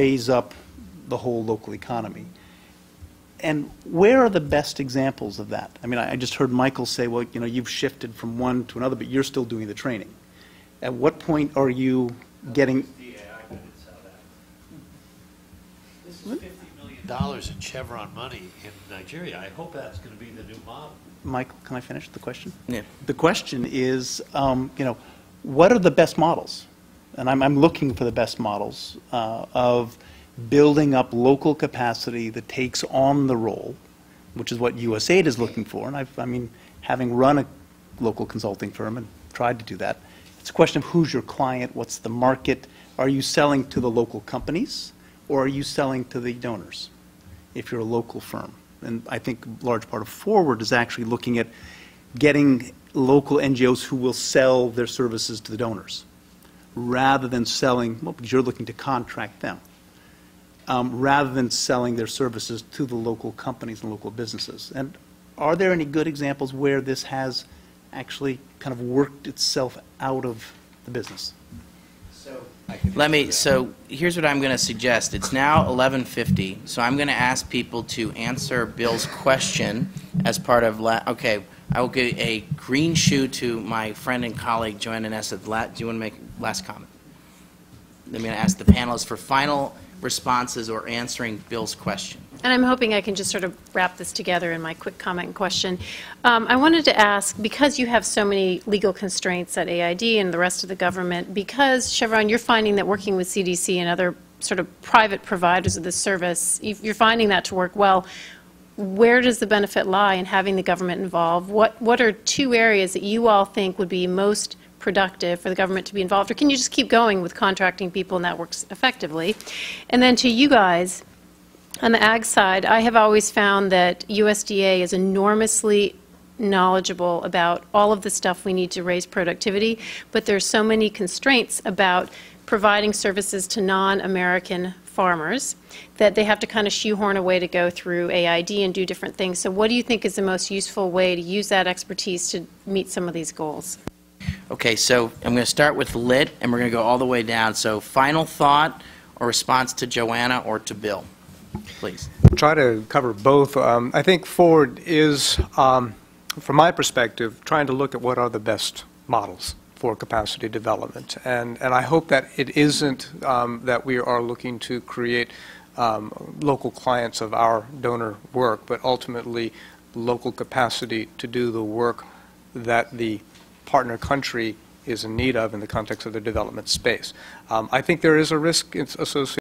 raise up the whole local economy. And where are the best examples of that? I mean, I just heard Michael say, well, you know, you've shifted from one to another, but you're still doing the training. At what point are you getting... This is $50 million in Chevron money in Nigeria. I hope that's going to be the new model. Michael, can I finish the question? Yeah. The question is, you know, what are the best models? And I'm looking for the best models of building up local capacity that takes on the role, which is what USAID is looking for. And I mean, having run a local consulting firm and tried to do that, it's a question of who's your client, what's the market, are you selling to the local companies, or are you selling to the donors, if you're a local firm? And I think a large part of Forward is actually looking at getting local NGOs who will sell their services to the donors, rather than selling, well, because you're looking to contract them, rather than selling their services to the local companies and local businesses. And are there any good examples where this has actually kind of worked itself out of the business? So here's what I'm going to suggest. It's now 11:50, so I'm going to ask people to answer Bill's question as part of, okay, I will give a green shoe to my friend and colleague, Joanna Nessa. Do you want to make last comment? I'm going to ask the panelists for final responses or answering Bill's question. And I'm hoping I can just sort of wrap this together in my quick comment and question. I wanted to ask, because you have so many legal constraints at AID and the rest of the government, because, Chevron, you're finding that working with CDC and other sort of private providers of this service, you're finding that to work well, where does the benefit lie in having the government involved? What are two areas that you all think would be most productive for the government to be involved? Or can you just keep going with contracting people and that works effectively? And then to you guys, on the ag side, I have always found that USDA is enormously knowledgeable about all of the stuff we need to raise productivity, but there's so many constraints about providing services to non-American farmers that they have to kind of shoehorn a way to go through AID and do different things. So what do you think is the most useful way to use that expertise to meet some of these goals? Okay, so I'm going to start with Lit, and we're going to go all the way down. So final thought or response to Joanna or to Bill, please. Try to cover both. I think Forward is, from my perspective, trying to look at what are the best models for capacity development. And I hope that it isn't that we are looking to create local clients of our donor work, but ultimately local capacity to do the work that the partner country is in need of in the context of the development space. I think there is a risk associated